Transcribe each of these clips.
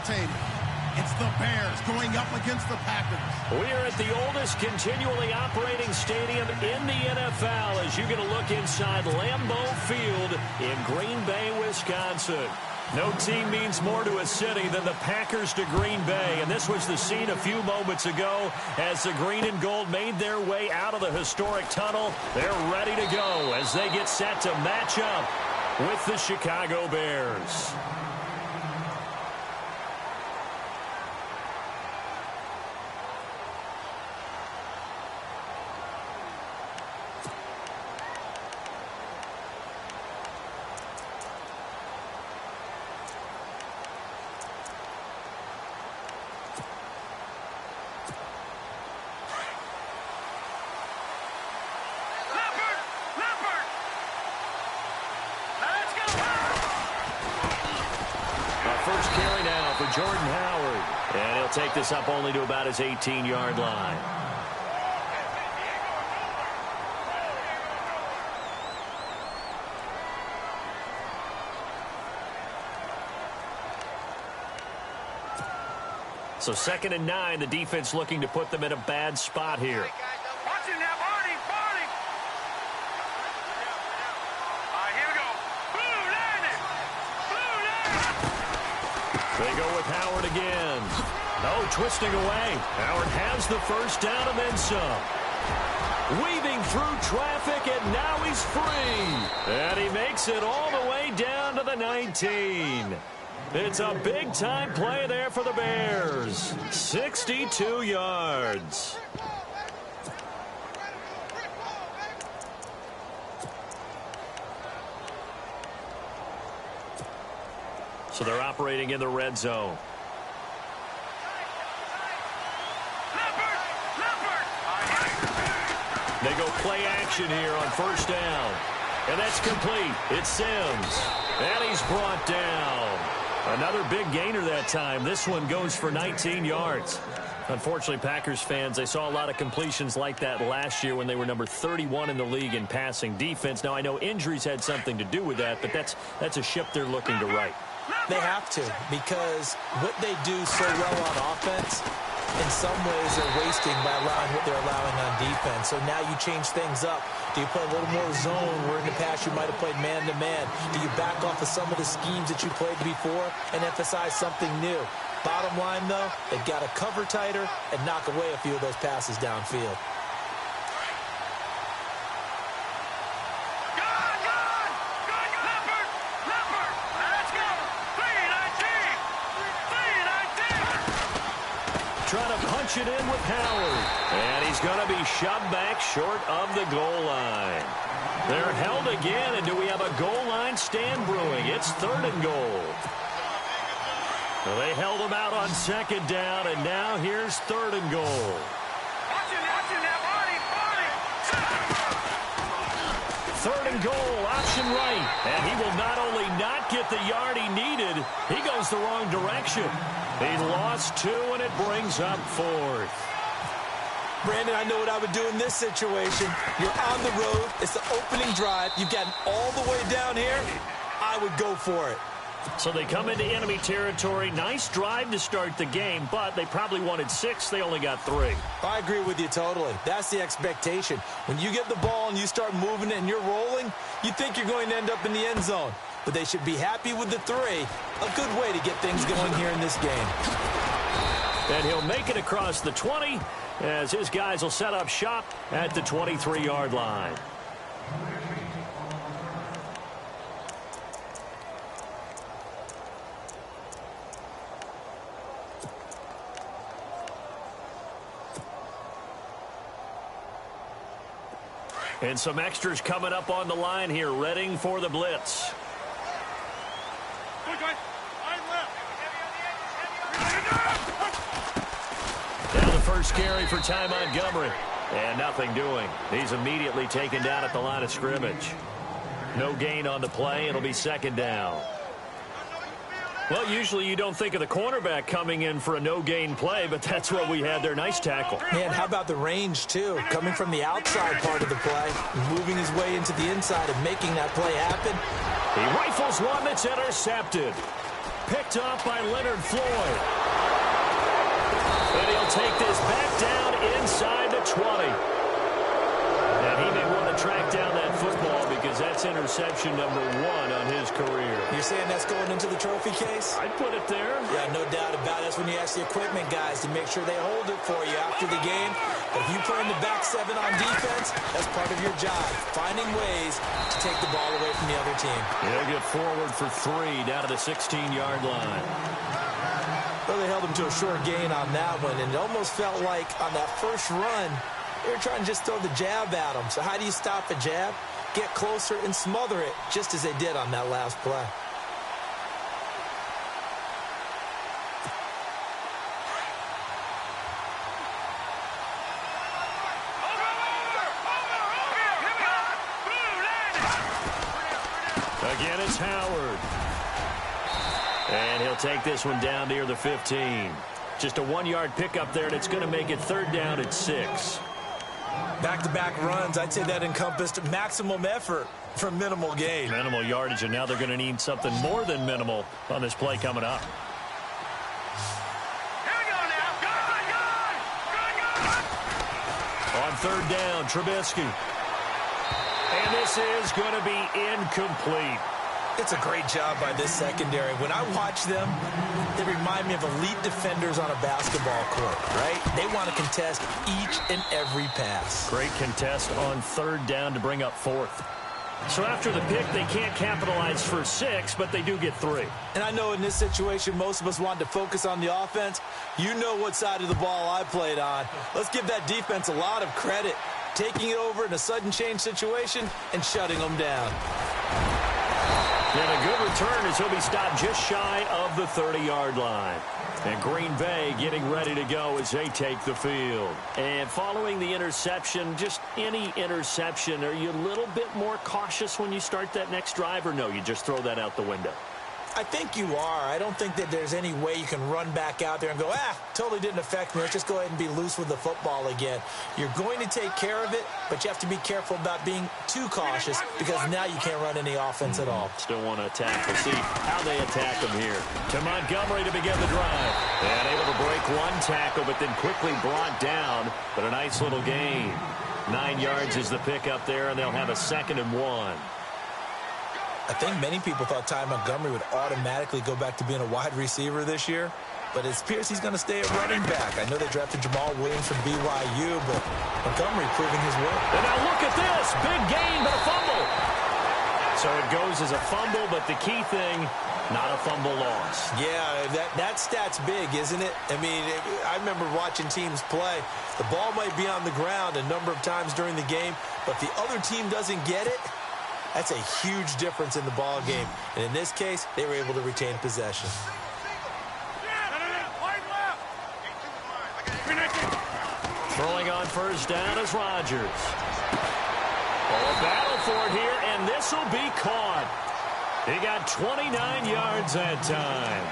entertaining. It's the Bears going up against the Packers. We are at the oldest continually operating stadium in the NFL as you get a look inside Lambeau Field in Green Bay, Wisconsin. No team means more to a city than the Packers to Green Bay, and this was the scene a few moments ago as the green and gold made their way out of the historic tunnel. They're ready to go as they get set to match up with the Chicago Bears. First carry now for Jordan Howard. And he'll take this up only to about his 18-yard line. So 2nd and 9, the defense looking to put them in a bad spot here. They go with Howard again. Oh, twisting away. Howard has the first down and then some. Weaving through traffic, and now he's free. And he makes it all the way down to the 19. It's a big-time play there for the Bears. 62 yards. So they're operating in the red zone. They go play action here on first down. And that's complete. It's Sims. And he's brought down. Another big gainer that time. This one goes for 19 yards. Unfortunately, Packers fans, they saw a lot of completions like that last year when they were number 31 in the league in passing defense. Now, I know injuries had something to do with that, but that's a ship they're looking to right. They have to, because what they do so well on offense, in some ways they're wasting by allowing what they're allowing on defense. So now you change things up. Do you play a little more zone where in the past you might have played man-to-man? Do you back off of some of the schemes that you played before and emphasize something new? Bottom line, though, they've got to cover tighter and knock away a few of those passes downfield. Trying to punch it in with Howard. And he's going to be shoved back short of the goal line. They're held again, and do we have a goal line stand brewing? It's 3rd and goal. So they held him out on 2nd down, and now here's 3rd and goal. 3rd and goal, option right. And he will not only not get the yard he needed, he goes the wrong direction. He lost 2, and it brings up 4th. Brandon, I know what I would do in this situation. You're on the road. It's the opening drive. You've gotten all the way down here. I would go for it. So they come into enemy territory. Nice drive to start the game, but they probably wanted 6. They only got 3. I agree with you totally. That's the expectation. When you get the ball and you start moving it and you're rolling, you think you're going to end up in the end zone. But they should be happy with the 3. A good way to get things going here in this game. And he'll make it across the 20 as his guys will set up shop at the 23-yard line. And some extras coming up on the line here, ready for the blitz. Now the first carry for Ty Montgomery. And nothing doing. He's immediately taken down at the line of scrimmage. No gain on the play. It'll be 2nd down. Well, usually you don't think of the cornerback coming in for a no-gain play, but that's what we had there. Nice tackle. Man, how about the range, too? Coming from the outside part of the play, moving his way into the inside and making that play happen. He rifles one that's intercepted. picked off by Leonard Floyd. And he'll take this back down inside the 20. And he may want to track down that football because that's interception number 1 on his career. You're saying that's going into the trophy case? I'd put it there. Yeah, no doubt about it. That's when you ask the equipment guys to make sure they hold it for you after the game. But if you play in the back 7 on defense, that's part of your job, finding ways to take the ball away from the other team. He'll get forward for 3 down to the 16-yard line. Well, they held him to a short gain on that one, and it almost felt like on that first run, they were trying to just throw the jab at him. So how do you stop a jab? Get closer and smother it, just as they did on that last play. Again, it's Howard. And he'll take this one down near the 15. Just a 1-yard pickup there, and it's going to make it 3rd down at 6. Back-to-back runs, I'd say that encompassed maximum effort for minimal gain. Minimal yardage, and now they're going to need something more than minimal on this play coming up. Here we go now. Good. On 3rd down, Trubisky. And this is going to be incomplete. It's a great job by this secondary. When I watch them, they remind me of elite defenders on a basketball court, right? They want to contest each and every pass. Great contest on 3rd down to bring up 4th. So after the pick, they can't capitalize for 6, but they do get 3. And I know in this situation, most of us wanted to focus on the offense. You know what side of the ball I played on. Let's give that defense a lot of credit, taking it over in a sudden change situation and shutting them down. And a good return as he'll be stopped just shy of the 30-yard line. And Green Bay getting ready to go as they take the field. And following the interception, just any interception, are you a little bit more cautious when you start that next drive, or no, you just throw that out the window? I think you are. I don't think that there's any way you can run back out there and go, totally didn't affect me. Let's just go ahead and be loose with the football again. You're going to take care of it, but you have to be careful about being too cautious because now you can't run any offense at all. Still want to attack. We'll see how they attack them here. To Montgomery to begin the drive. And able to break 1 tackle, but then quickly brought down. But a nice little gain. 9 yards is the pickup there, and they'll have a 2nd and 1. I think many people thought Ty Montgomery would automatically go back to being a wide receiver this year, but it appears he's going to stay at running back. I know they drafted Jamal Williams from BYU, but Montgomery proving his worth. And now look at this. Big gain, but a fumble. So it goes as a fumble, but the key thing, not a fumble loss. Yeah, that stat's big, isn't it? I mean, I remember watching teams play. The ball might be on the ground a number of times during the game, but if the other team doesn't get it, that's a huge difference in the ball game. And in this case, they were able to retain possession. Throwing on 1st down is Rodgers. A battle for it here, and this will be caught. He got 29 yards that time.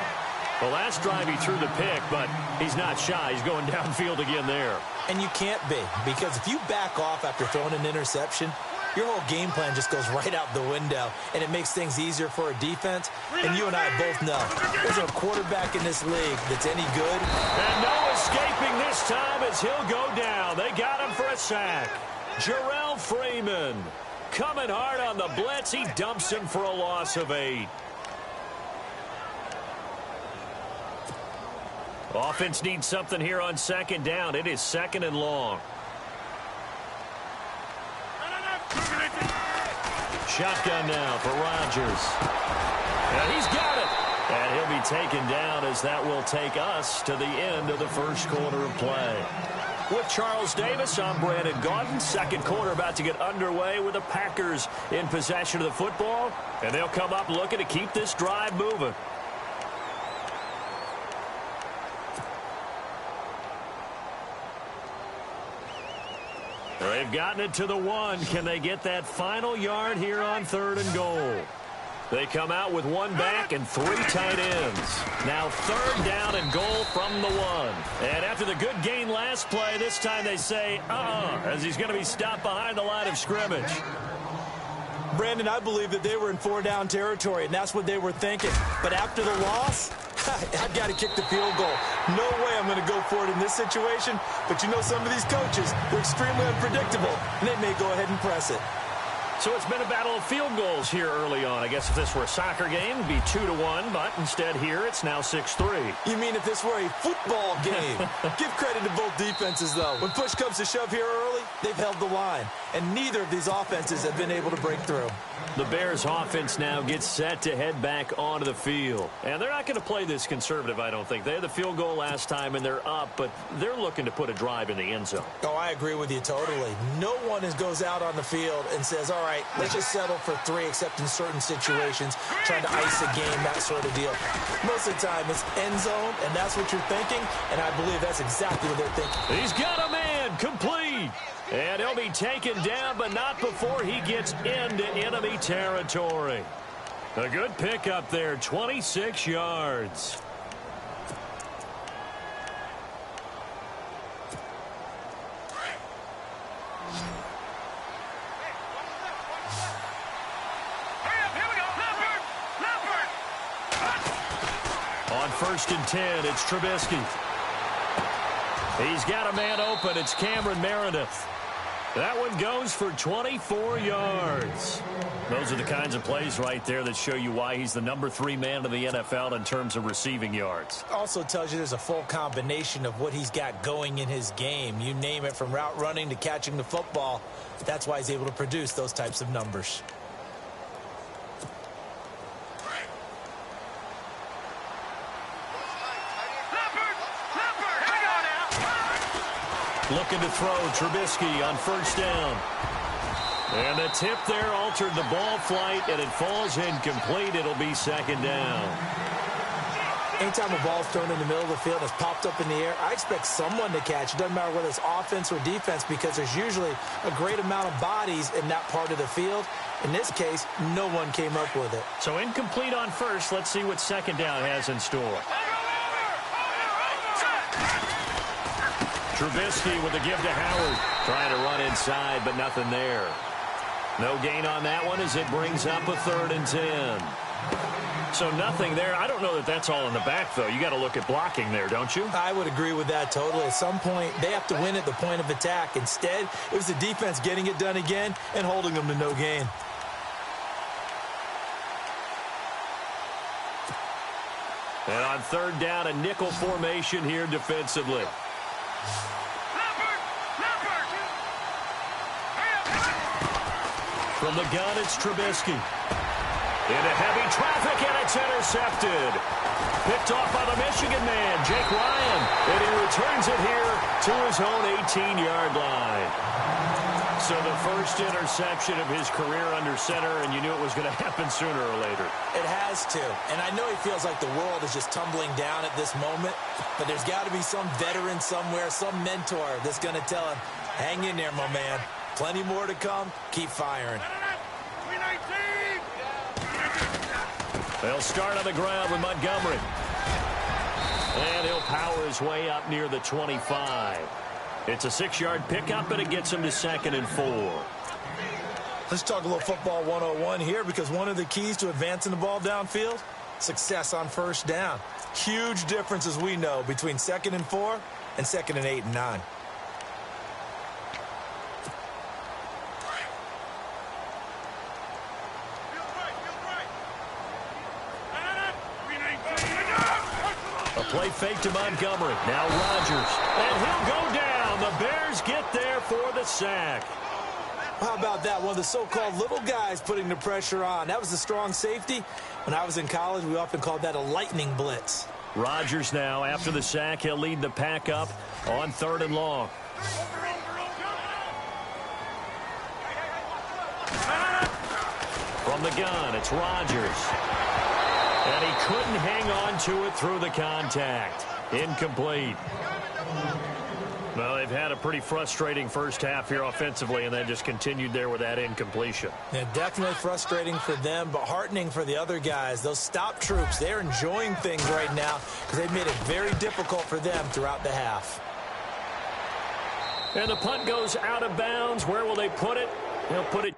The last drive he threw the pick, but he's not shy. He's going downfield again there. And you can't be, because if you back off after throwing an interception, your whole game plan just goes right out the window, and it makes things easier for a defense. And you and I both know there's a quarterback in this league that's any good. And no escaping this time as he'll go down. They got him for a sack. Jarrell Freeman coming hard on the blitz. He dumps him for a loss of 8. Offense needs something here on 2nd down. It is 2nd and long. Shotgun now for Rodgers. And he's got it. And he'll be taken down as that will take us to the end of the 1st quarter of play. With Charles Davis, I'm Brandon Gaudin. 2nd quarter about to get underway with the Packers in possession of the football. And they'll come up looking to keep this drive moving. They've gotten it to the 1. Can they get that final yard here on 3rd and goal? They come out with 1 back and 3 tight ends. Now 3rd down and goal from the 1. And after the good gain last play, this time they say, as he's going to be stopped behind the line of scrimmage. Brandon, I believe that they were in four-down territory, and that's what they were thinking. But after the loss, I've got to kick the field goal. No way I'm going to go for it in this situation. But you know, some of these coaches, they're extremely unpredictable, and they may go ahead and press it. So it's been a battle of field goals here early on. I guess if this were a soccer game, it'd be 2-1, but instead here it's now 6-3. You mean if this were a football game? Give credit to both defenses, though. When push comes to shove here early, they've held the line, and neither of these offenses have been able to break through. The Bears offense now gets set to head back onto the field. And they're not going to play this conservative, I don't think. They had the field goal last time, and they're up, but they're looking to put a drive in the end zone. Oh, I agree with you totally. No one goes out on the field and says, all right, let's just settle for 3, except in certain situations, trying to ice a game, that sort of deal. Most of the time, it's end zone, and that's what you're thinking, and I believe that's exactly what they're thinking. He's got a man, complete. And he'll be taken down, but not before he gets into enemy territory. A good pickup there, 26 yards. On 1st and 10, it's Trubisky. He's got a man open. It's Cameron Meredith. That one goes for 24 yards. Those are the kinds of plays right there that show you why he's the number 3 man in the NFL in terms of receiving yards. Also tells you there's a full combination of what he's got going in his game. You name it, from route running to catching the football. That's why he's able to produce those types of numbers. Looking to throw, Trubisky on 1st down. And the tip there altered the ball flight, and it falls incomplete. It'll be 2nd down. Anytime a ball's thrown in the middle of the field and it's popped up in the air, I expect someone to catch. It doesn't matter whether it's offense or defense, because there's usually a great amount of bodies in that part of the field. In this case, no one came up with it. So incomplete on 1st. Let's see what 2nd down has in store. Trubisky with the give to Howard. Trying to run inside, but nothing there. No gain on that one as it brings up a 3rd and 10. So nothing there. I don't know that that's all in the back, though. You got to look at blocking there, don't you? I would agree with that totally. At some point, they have to win at the point of attack. Instead, it was the defense getting it done again and holding them to no gain. And on 3rd down, a nickel formation here defensively. From the gun, it's Trubisky. Into heavy traffic, and it's intercepted. Picked off by the Michigan man, Jake Ryan. And he returns it here to his own 18-yard line. So the first interception of his career under center, and you knew it was going to happen sooner or later. It has to. And I know he feels like the world is just tumbling down at this moment, but there's got to be some veteran somewhere, some mentor that's going to tell him, hang in there, my man. Plenty more to come. Keep firing. They'll start on the ground with Montgomery. And he'll power his way up near the 25. It's a 6-yard pickup, and it gets him to 2nd and 4. Let's talk a little football 101 here, because one of the keys to advancing the ball downfield, success on 1st down. Huge difference, as we know, between 2nd and 4 and 2nd and 8 and 9. A play fake to Montgomery. Now Rodgers. And he'll go down. The Bears get there for the sack. How about that? One of the so-called little guys putting the pressure on. That was the strong safety. When I was in college, we often called that a lightning blitz. Rodgers now, after the sack, he'll lead the pack up on 3rd and long. From the gun, it's Rodgers. And he couldn't hang on to it through the contact. Incomplete. Well, they've had a pretty frustrating first half here offensively, and then just continued there with that incompletion. Yeah, definitely frustrating for them, but heartening for the other guys. Those stop troops, they're enjoying things right now because they've made it very difficult for them throughout the half. And the punt goes out of bounds. Where will they put it? They'll put it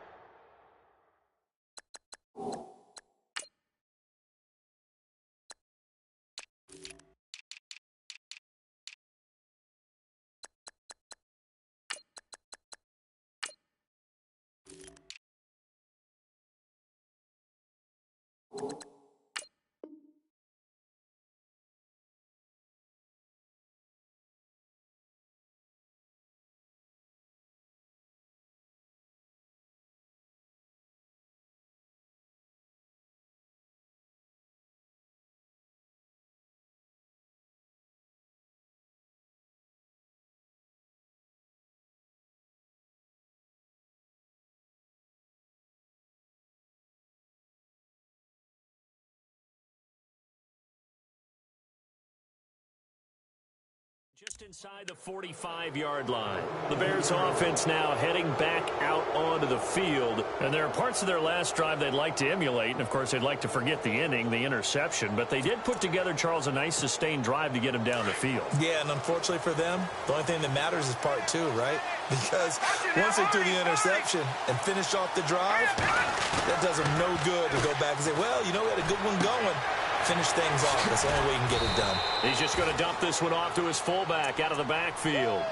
Just inside the 45-yard line. The Bears offense now heading back out onto the field. And there are parts of their last drive they'd like to emulate. And, of course, they'd like to forget the inning, the interception. But they did put together, Charles, a nice sustained drive to get him down the field. Yeah, and unfortunately for them, the only thing that matters is part two, right? Because once they threw the interception and finished off the drive, that does them no good to go back and say, well, you know, we had a good one going. Finish things off. That's the only way you can get it done. He's just going to dump this one off to his fullback out of the backfield.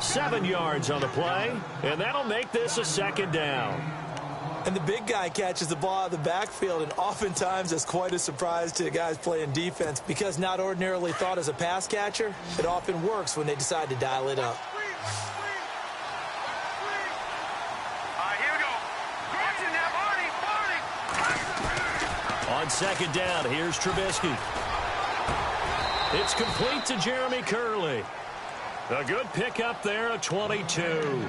7 yards on the play, and that'll make this a second down. And the big guy catches the ball out of the backfield, and oftentimes that's quite a surprise to the guys playing defense because not ordinarily thought as a pass catcher, it often works when they decide to dial it up. On second down, here's Trubisky. It's complete to Jeremy Curley. A good pickup there, a 22.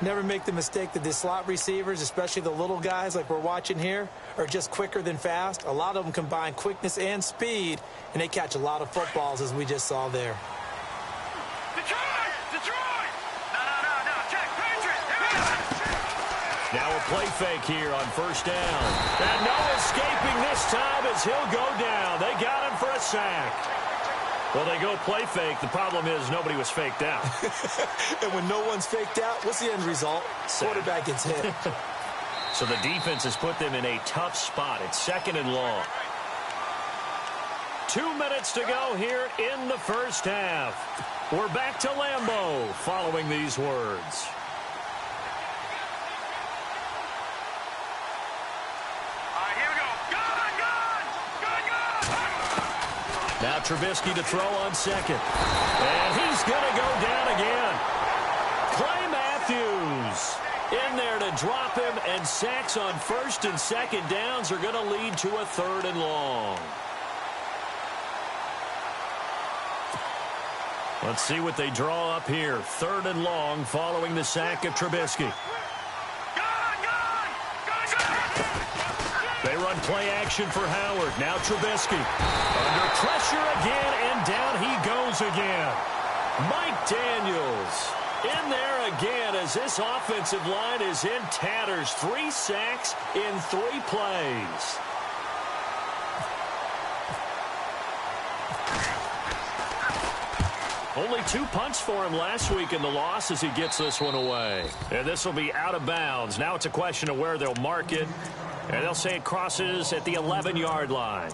Never make the mistake that the slot receivers, especially the little guys like we're watching here, are just quicker than fast. A lot of them combine quickness and speed, and they catch a lot of footballs, as we just saw there. Now a play fake here on first down. And no escaping this time as he'll go down. They got him for a sack. Well, they go play fake. The problem is nobody was faked out. And when no one's faked out, what's the end result? Quarterback gets hit. So the defense has put them in a tough spot. It's second and long. 2 minutes to go here in the first half. We're back to Lambeau following these words. Now Trubisky to throw on second. And he's going to go down again. Clay Matthews in there to drop him, and sacks on first and second downs are going to lead to a third and long. Let's see what they draw up here. Third and long following the sack of Trubisky. They run play action for Howard. Now Trubisky. Under pressure again, and down he goes again. Mike Daniels in there again as this offensive line is in tatters. 3 sacks in 3 plays. Only 2 punts for him last week in the loss as he gets this one away. And this will be out of bounds. Now it's a question of where they'll mark it. And they'll say it crosses at the 11-yard line.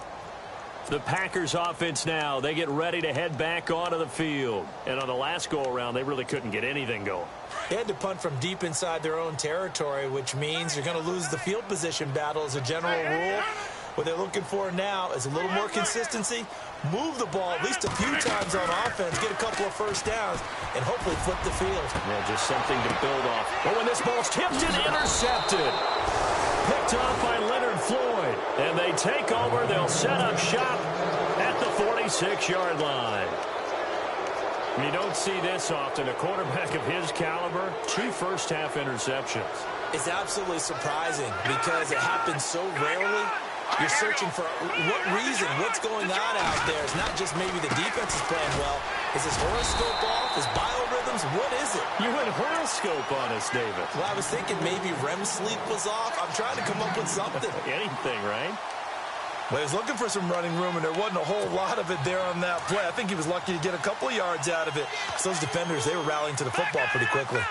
The Packers offense now, they get ready to head back onto the field. And on the last go-around, they really couldn't get anything going. They had to punt from deep inside their own territory, which means you're going to lose the field position battle as a general rule. What they're looking for now is a little more consistency, move the ball at least a few times on offense, get a couple of first downs, and hopefully flip the field. Yeah, just something to build off. But when this ball's tipped and intercepted. Picked off by Leonard Floyd. And they take over. They'll set up shop at the 46-yard line. You don't see this often. A quarterback of his caliber, 2 first-half interceptions. It's absolutely surprising because it happens so rarely. You're searching for what reason, what's going on out there. It's not just maybe the defense is playing well. Is his horoscope off? His biorhythms? What is it? You went horoscope on us, David. Well, I was thinking maybe REM sleep was off. I'm trying to come up with something. Anything, right? Well, he was looking for some running room, and there wasn't a whole lot of it there on that play. I think he was lucky to get a couple of yards out of it. So those defenders, they were rallying to the football pretty quickly.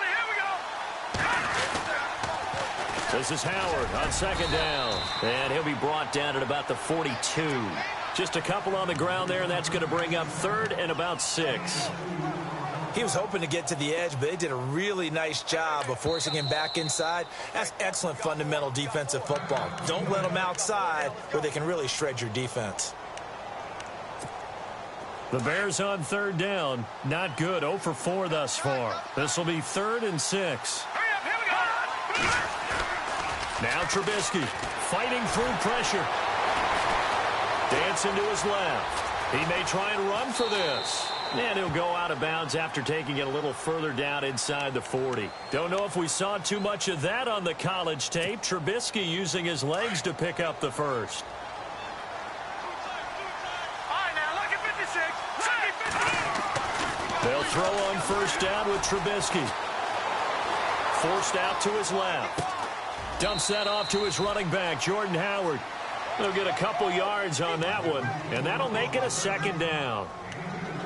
This is Howard on second down. And he'll be brought down at about the 42. Just a couple on the ground there, and that's going to bring up third and about 6. He was hoping to get to the edge, but they did a really nice job of forcing him back inside. That's excellent fundamental defensive football. Don't let them outside where they can really shred your defense. The Bears on third down. Not good. 0 for 4 thus far. This will be 3rd and 6. Now Trubisky fighting through pressure. Dancing to his left. He may try and run for this. And he'll go out of bounds after taking it a little further down inside the 40. Don't know if we saw too much of that on the college tape. Trubisky using his legs to pick up the first. All right, now look at 56. They'll throw on first down with Trubisky. Forced out to his left. Dumps that off to his running back, Jordan Howard. They'll get a couple yards on that one, and that'll make it a second down.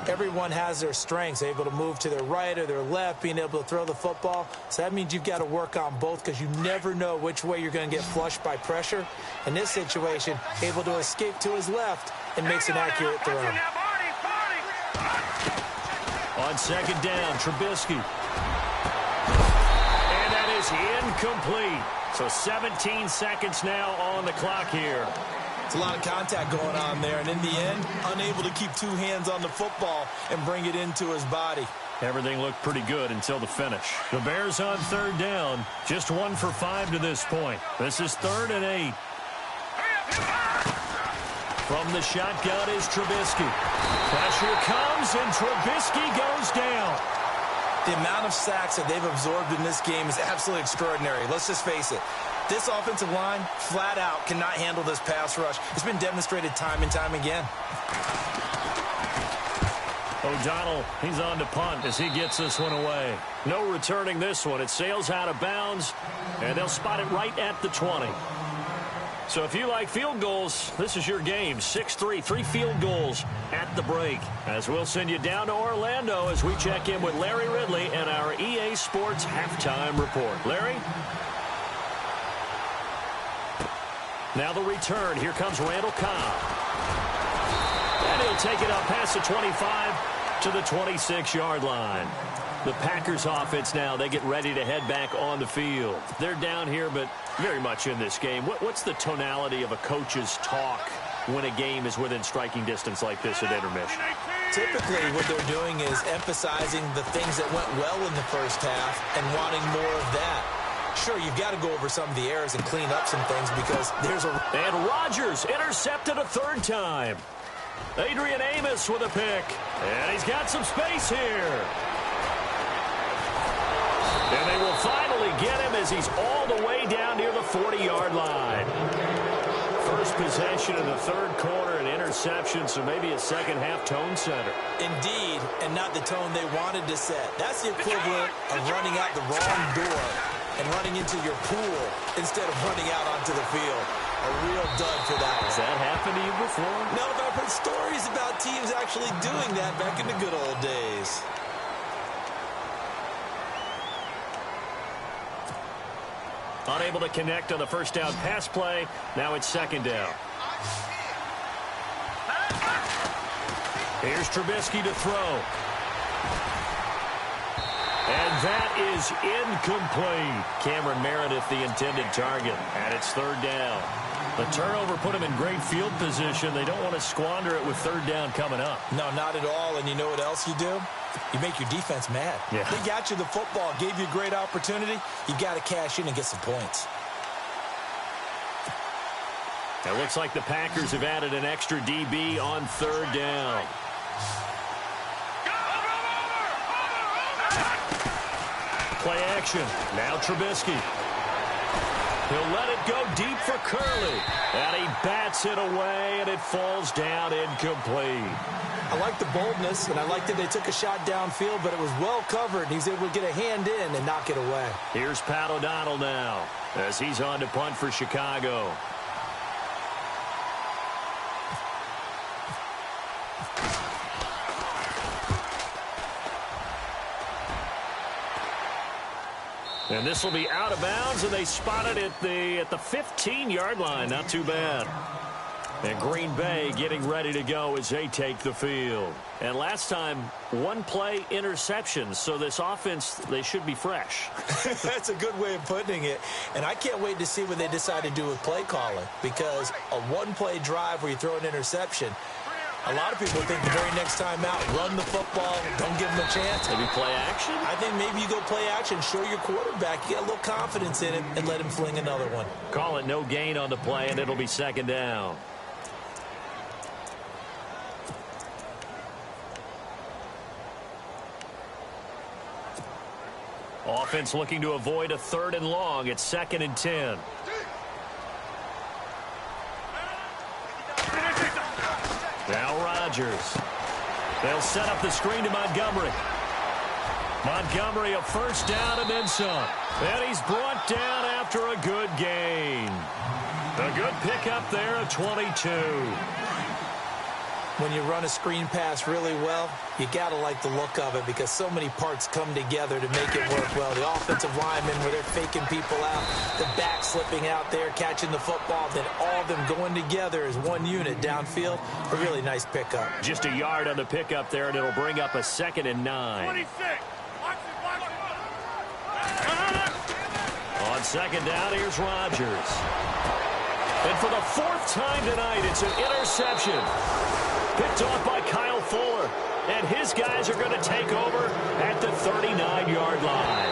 Everyone has their strengths, able to move to their right or their left, being able to throw the football. So that means you've got to work on both because you never know which way you're going to get flushed by pressure. In this situation, able to escape to his left and makes an accurate throw. On second down, Trubisky. And that is incomplete. So 17 seconds now on the clock here. It's a lot of contact going on there, and in the end, unable to keep two hands on the football and bring it into his body. Everything looked pretty good until the finish. The Bears on third down, just 1 for 5 to this point. This is 3rd and 8. From the shotgun is Trubisky. Pressure comes, and Trubisky goes down. The amount of sacks that they've absorbed in this game is absolutely extraordinary. Let's just face it. This offensive line, flat out, cannot handle this pass rush. It's been demonstrated time and time again. O'Donnell, he's on to punt as he gets this one away. No returning this one. It sails out of bounds, and they'll spot it right at the 20. So if you like field goals, this is your game. 6-3, 3 field goals at the break. As we'll send you down to Orlando as we check in with Larry Ridley and our EA Sports halftime report. Larry? Now the return. Here comes Randall Cobb. And he'll take it up past the 25 to the 26-yard line. The Packers offense now, they get ready to head back on the field. They're down here, but very much in this game. What's the tonality of a coach's talk when a game is within striking distance like this at intermission? Typically, what they're doing is emphasizing the things that went well in the first half and wanting more of that. Sure, you've got to go over some of the errors and clean up some things because there's a... And Rodgers intercepted a 3rd time. Adrian Amos with a pick. And he's got some space here. And they will finally get him as he's all the way down near the 40-yard line. First possession of the 3rd quarter, an interception, so maybe a second-half tone setter. Indeed, and not the tone they wanted to set. That's the equivalent of running out the wrong door and running into your pool instead of running out onto the field. A real dud for that one. Has that happened to you before? No, but I've heard stories about teams actually doing that back in the good old days. Unable to connect on the first down pass play. Now it's 2nd down. Here's Trubisky to throw. And that is incomplete. Cameron Meredith, the intended target. And it's 3rd down. The turnover put him in great field position. They don't want to squander it with 3rd down coming up. No, not at all. And you know what else you do? You make your defense mad. Yeah. They got you the football, gave you a great opportunity. You got to cash in and get some points. It looks like the Packers have added an extra DB on 3rd down. Play action. Now Trubisky. He'll let it go deep for Curley. And he bats it away, and it falls down incomplete. I like the boldness, and I like that they took a shot downfield, but it was well covered. He's able to get a hand in and knock it away. Here's Pat O'Donnell now as he's on to punt for Chicago. And this will be out of bounds, and they spot it at the 15-yard line. Not too bad. And Green Bay getting ready to go as they take the field. And last time, 1-play interceptions. So this offense, they should be fresh. That's a good way of putting it. And I can't wait to see what they decide to do with play calling. Because a 1-play drive where you throw an interception, a lot of people think the very next time out, run the football, don't give them a chance. Maybe play action? I think maybe you go play action, show your quarterback, you get a little confidence in him, and let him fling another one. Call it no gain on the play, and it'll be 2nd down. Offense looking to avoid a 3rd and long. It's 2nd and 10. Now Rodgers. They'll set up the screen to Montgomery. Montgomery a first down and then some. And he's brought down after a good gain. A good pickup there of 22. When you run a screen pass really well, you got to like the look of it because so many parts come together to make it work well. The offensive linemen where they're faking people out, the back slipping out there, catching the football, then all of them going together as one unit downfield. A really nice pickup. Just a yard on the pickup there, and it'll bring up a 2nd and 9. 26. Watch it. On 2nd down, here's Rodgers. And for the 4th time tonight, it's an interception. Picked off by Kyle Fuller. And his guys are going to take over at the 39-yard line.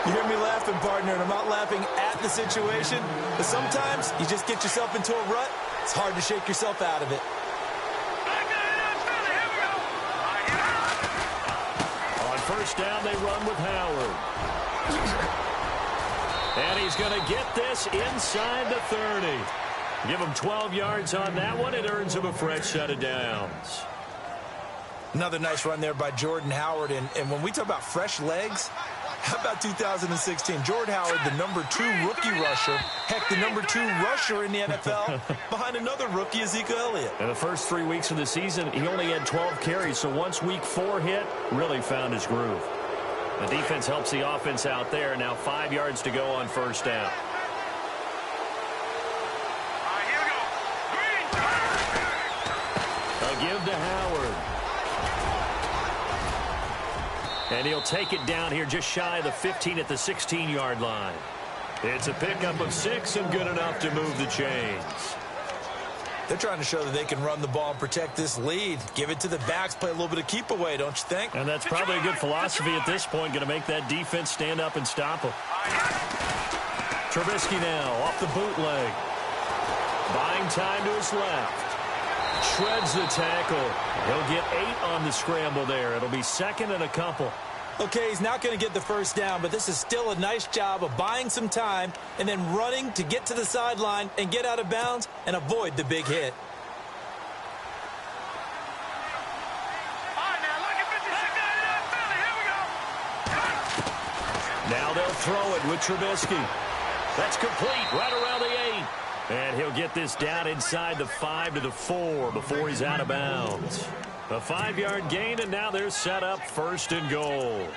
You hear me laughing, partner, and I'm not laughing at the situation. But sometimes you just get yourself into a rut. It's hard to shake yourself out of it. On 1st down, they run with Howard. And he's going to get this inside the 30. Give him 12 yards on that one. It earns him a fresh set of downs. Another nice run there by Jordan Howard. And when we talk about fresh legs, how about 2016? Jordan Howard, the #2 rookie rusher. Heck, the #2 rusher in the NFL behind another rookie, Ezekiel Elliott. In the first 3 weeks of the season, he only had 12 carries. So once week 4 hit, really found his groove. The defense helps the offense out there. Now 5 yards to go on 1st down. A give to Howard. And he'll take it down here just shy of the 15 at the 16-yard line. It's a pickup of 6 and good enough to move the chains. They're trying to show that they can run the ball and protect this lead. Give it to the backs, play a little bit of keep away, don't you think? And that's probably a good philosophy at this point, going to make that defense stand up and stop them. Trubisky now off the bootleg. Buying time to his left. Shreds the tackle. He'll get 8 on the scramble there. It'll be 2nd and a couple. Okay, he's not going to get the 1st down, but this is still a nice job of buying some time and then running to get to the sideline and get out of bounds and avoid the big hit. Now they'll throw it with Trubisky. That's complete right around the 8. And he'll get this down inside the 5 to the 4 before he's out of bounds. A 5-yard gain, and now they're set up 1st and goal.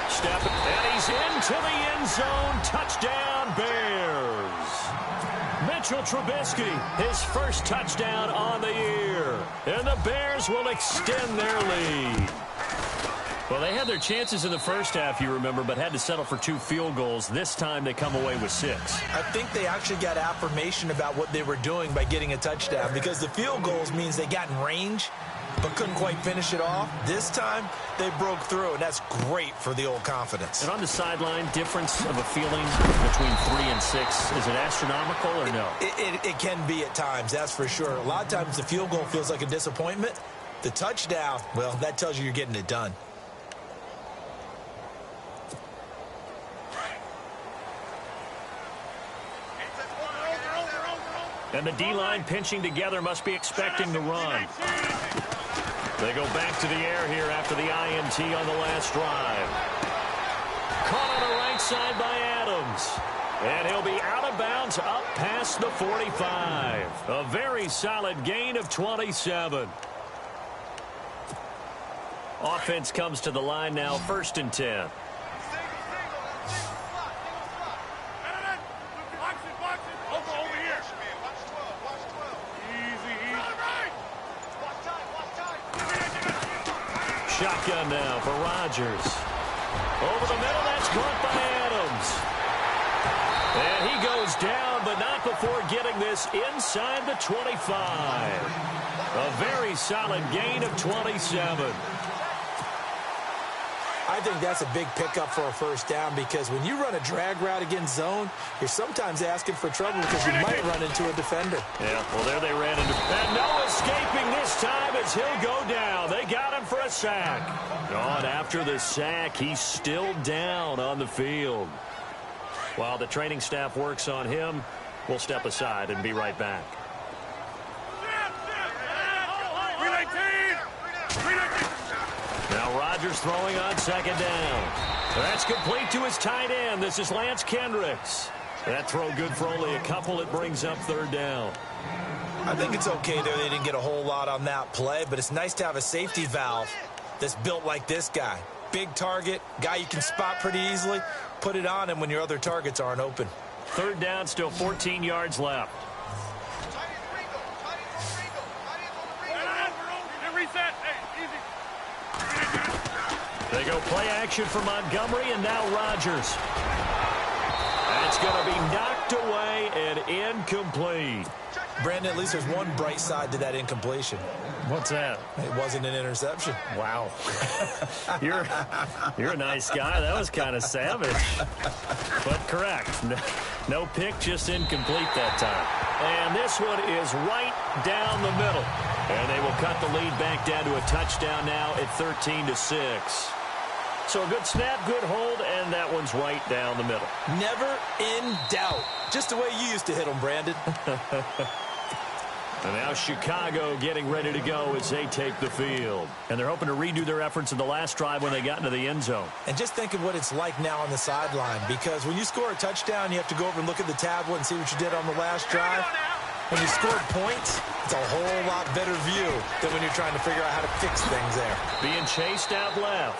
Step, and he's into the end zone. Touchdown, Bears. Mitchell Trubisky, his first touchdown on the year. And the Bears will extend their lead. Well, they had their chances in the first half, you remember, but had to settle for 2 field goals. This time they come away with 6. I think they actually got affirmation about what they were doing by getting a touchdown because the field goals means they got in range but couldn't quite finish it off. This time, they broke through, and that's great for the old confidence. And on the sideline, difference of a feeling between 3 and 6, is it astronomical or no? It can be at times, that's for sure. A lot of times the field goal feels like a disappointment. The touchdown, well, that tells you you're getting it done. And the D-line pinching together must be expecting the run. They go back to the air here after the INT on the last drive. Caught on the right side by Adams. And he'll be out of bounds up past the 45. A very solid gain of 27. Offense comes to the line now, 1st and 10. Shotgun now for Rodgers. Over the middle, that's caught by Adams. And he goes down, but not before getting this inside the 25. A very solid gain of 27. I I think that's a big pickup for a first down because when you run a drag route against zone, you're sometimes asking for trouble because you might run into a defender. Yeah, well, there they ran into. And no escaping this time as he'll go down. They got him for a sack. On after the sack, he's still down on the field. While the training staff works on him, we'll step aside and be right back. Now Rodgers throwing on second down. That's complete to his tight end. This is Lance Kendricks. That throw good for only a couple. It brings up third down. I think it's okay there. They didn't get a whole lot on that play, but it's nice to have a safety valve that's built like this guy. Big target, guy you can spot pretty easily. Put it on him when your other targets aren't open. Third down, still 14 yards left. They go play action for Montgomery, and now Rodgers. That's going to be knocked away and incomplete. Brandon, at least there's one bright side to that incompletion. What's that? It wasn't an interception. Wow. You're a nice guy. That was kind of savage. But correct. No pick, just incomplete that time. And this one is right down the middle. And they will cut the lead back down to a touchdown now at 13-6. So a good snap, good hold, and that one's right down the middle. Never in doubt. Just the way you used to hit them, Brandon. And now Chicago getting ready to go as they take the field. And they're hoping to redo their efforts in the last drive when they got into the end zone. And just think of what it's like now on the sideline, because when you score a touchdown, you have to go over and look at the tablet and see what you did on the last drive. When you scored points, it's a whole lot better view than when you're trying to figure out how to fix things there. Being chased out left.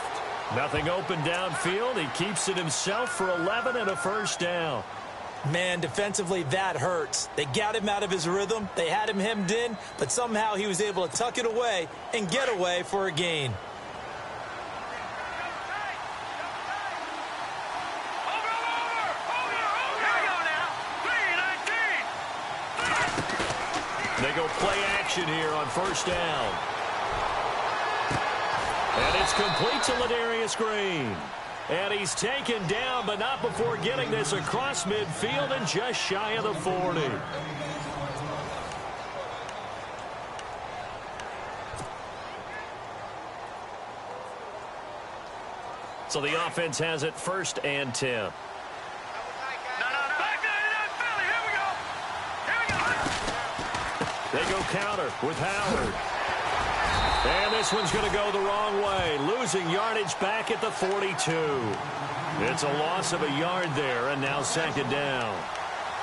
Nothing open downfield. He keeps it himself for 11 and a first down. Man, defensively, that hurts. They got him out of his rhythm. They had him hemmed in, but somehow he was able to tuck it away and get away for a gain. They go play action here on first down. And it's complete to Ladarius Green. And he's taken down, but not before getting this across midfield and just shy of the 40. So the offense has it first and 10. They go counter with Howard. And this one's going to go the wrong way, losing yardage back at the 42. It's a loss of a yard there, and now second down.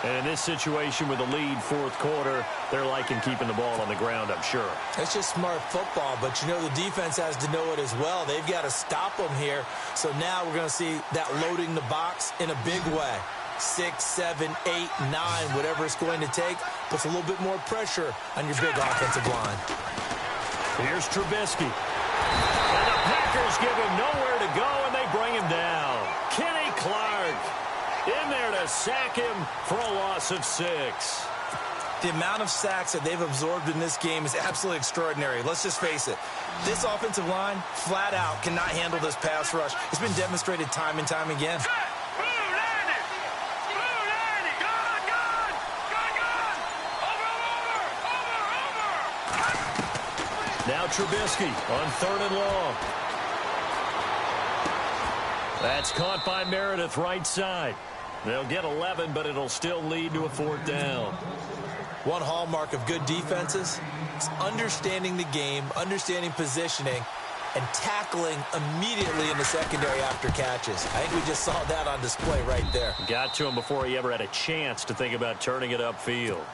And in this situation with the lead fourth quarter, they're liking keeping the ball on the ground, I'm sure. It's just smart football, but you know the defense has to know it as well. They've got to stop them here. So now we're going to see that loading the box in a big way. 6, 7, 8, 9, whatever it's going to take, puts a little bit more pressure on your big offensive line. Here's Trubisky. And the Packers give him nowhere to go, and they bring him down. Kenny Clark in there to sack him for a loss of 6. The amount of sacks that they've absorbed in this game is absolutely extraordinary. Let's just face it. This offensive line, flat out, cannot handle this pass rush. It's been demonstrated time and time again. Now Trubisky on third and long. That's caught by Meredith right side. They'll get 11, but it'll still lead to a fourth down. One hallmark of good defenses is understanding the game, understanding positioning, and tackling immediately in the secondary after catches. I think we just saw that on display right there. Got to him before he ever had a chance to think about turning it upfield.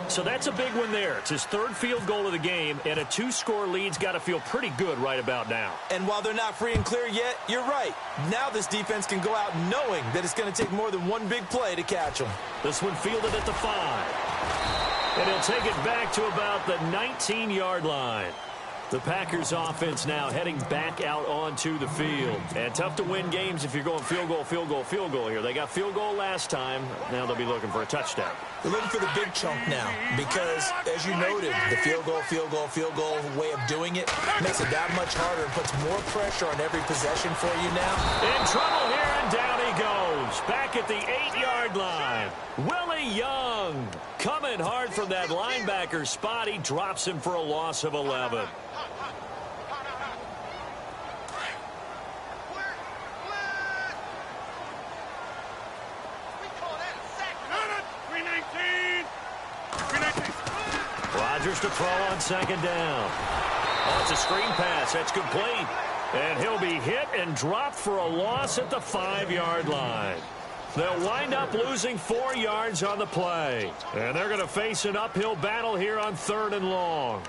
So that's a big one there. It's his third field goal of the game, and a 2-score lead's got to feel pretty good right about now. And while they're not free and clear yet, you're right. Now this defense can go out knowing that it's going to take more than one big play to catch them. This one fielded at the 5. And he'll take it back to about the 19-yard line. The Packers offense now heading back out on onto the field. And tough to win games if you're going field goal, field goal, field goal here. They got field goal last time. Now they'll be looking for a touchdown. They're looking for the big chunk now because, as you noted, the field goal way of doing it makes it that much harder and puts more pressure on every possession for you now. In trouble here, and down he goes. Back at the 8-yard line. Willie Young coming hard from that linebacker spot. He drops him for a loss of 11. Rodgers to throw on second down. Oh, it's a screen pass. That's complete. And he'll be hit and dropped for a loss at the 5-yard line. They'll wind up losing 4 yards on the play. And they're going to face an uphill battle here on 3rd and long.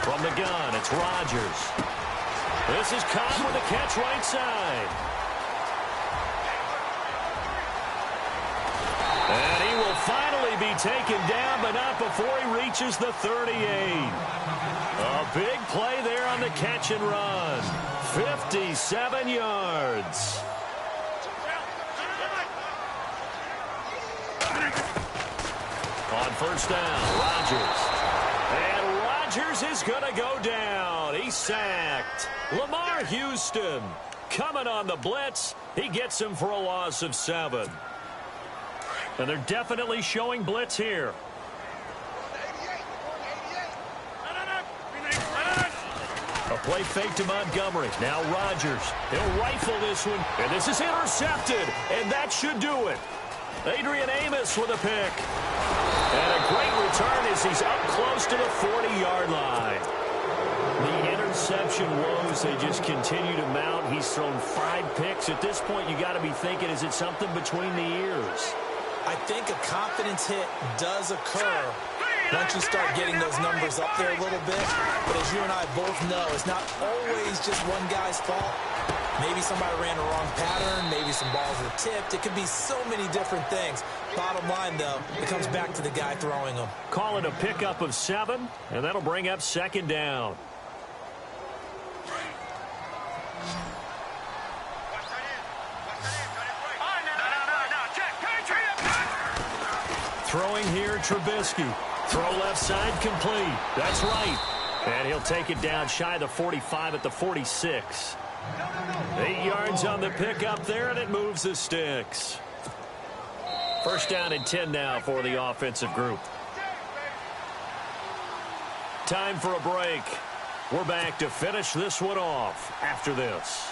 From the gun, it's Rodgers. This is Cobb with a catch right side. And he will finally be taken down, but not before he reaches the 38. A big play there on the catch and run. 57 yards. On first down, Rodgers. And Rodgers is going to go down. He's sacked. Lamar Houston coming on the blitz. He gets him for a loss of 7. And they're definitely showing blitz here. A play fake to Montgomery. Now Rodgers. He'll rifle this one. And this is intercepted. And that should do it. Adrian Amos with a pick. And a great return as he's up close to the 40-yard line. The interception woes, they just continue to mount. He's thrown 5 picks. At this point, you got to be thinking, is it something between the ears? I think a confidence hit does occur once you start getting those numbers up there a little bit. But as you and I both know, it's not always just one guy's fault. Maybe somebody ran the wrong pattern. Maybe some balls were tipped. It could be so many different things. Bottom line, though, it comes back to the guy throwing them. Call it a pickup of 7, and that'll bring up second down. Throwing here, Trubisky. Throw left side complete. That's right. And he'll take it down shy of the 45 at the 46. 8 yards on the pickup there, and it moves the sticks. First down and 10 now for the offensive group. Time for a break. We're back to finish this one off after this.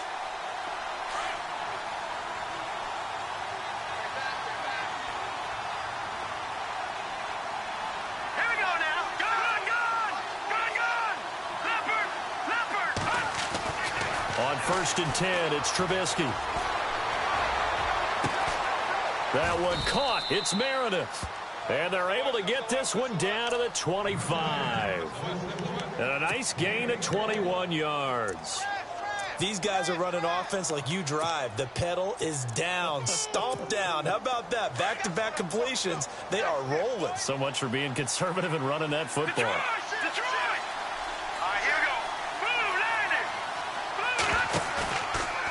On first and 10, it's Trubisky. That one caught. It's Meredith. And they're able to get this one down to the 25. And a nice gain of 21 yards. These guys are running offense like you drive. The pedal is down, stomped down. How about that? Back-to-back completions. They are rolling. So much for being conservative and running that football.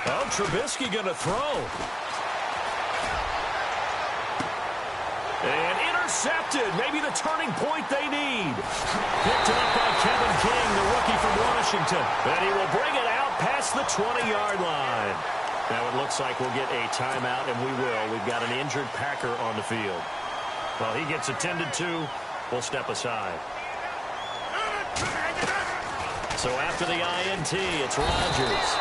Oh, Trubisky going to throw. And intercepted. Maybe the turning point they need. Picked up by Kevin King, the rookie from Washington. And he will bring it out past the 20-yard line. Now it looks like we'll get a timeout, and we will. We've got an injured Packer on the field. Well, he gets attended to. We'll step aside. So after the INT, it's Rodgers.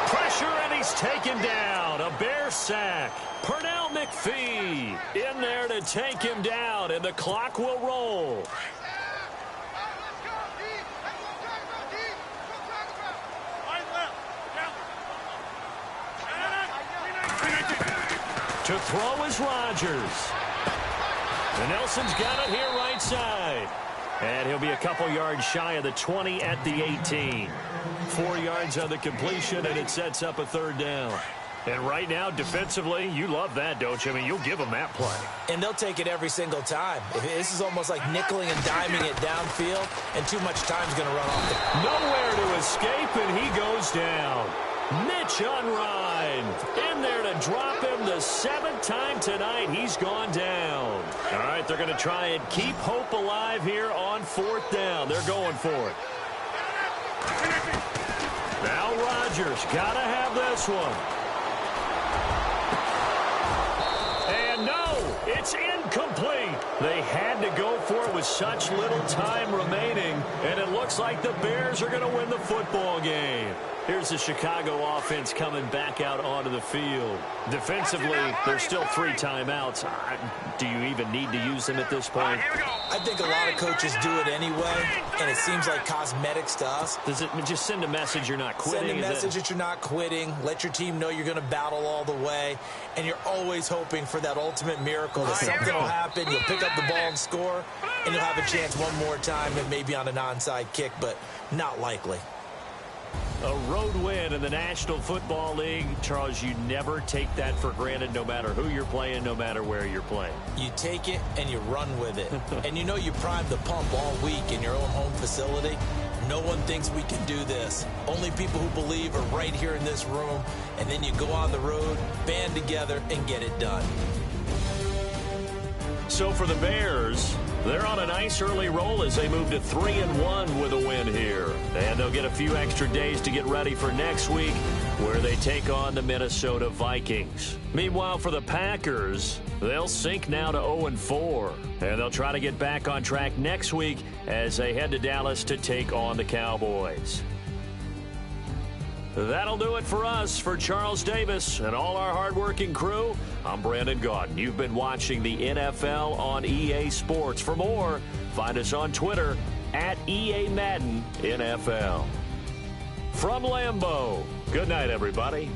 Pressure, and he's taken down. A Bear sack. Pernell McPhee in there to take him down, and the clock will roll. To throw is Rodgers. And Nelson's got it here right side. And he'll be a couple yards shy of the 20 at the 18. 4 yards on the completion, and it sets up a third down. And right now, defensively, you love that, don't you? I mean, you'll give them that play. And they'll take it every single time. This is almost like nickeling and diming it downfield, and too much time's going to run off the... Nowhere to escape, and he goes down. Mitch Unrein in there to drop him the 7th time tonight. He's gone down. All right, they're going to try and keep hope alive here on 4th down. They're going for it. Now Rodgers got to have this one. And no, it's incomplete. They had to go for it with such little time remaining, and it looks like the Bears are going to win the football game. Here's the Chicago offense coming back out onto the field. Defensively, there's still 3 timeouts. Do you even need to use them at this point? I think a lot of coaches do it anyway, and it seems like cosmetics to us. Does it just send a message you're not quitting? Send a message that you're not quitting. Let your team know you're going to battle all the way, and you're always hoping for that ultimate miracle that something will happen, you'll pick up the ball and score, and you'll have a chance one more time and maybe on an onside kick, but not likely. A road win in the National Football League. Charles, you never take that for granted, no matter who you're playing, no matter where you're playing. You take it and you run with it. And you know you primed the pump all week in your own home facility. No one thinks we can do this. Only people who believe are right here in this room. And then you go on the road, band together, and get it done. So for the Bears, they're on a nice early roll as they move to 3-1 with a win here. And they'll get a few extra days to get ready for next week, where they take on the Minnesota Vikings. Meanwhile, for the Packers, they'll sink now to 0-4. And they'll try to get back on track next week as they head to Dallas to take on the Cowboys. That'll do it for us. For Charles Davis and all our hardworking crew, I'm Brandon Gaudin. You've been watching the NFL on EA Sports. For more, find us on Twitter at EA Madden NFL. From Lambeau, good night, everybody.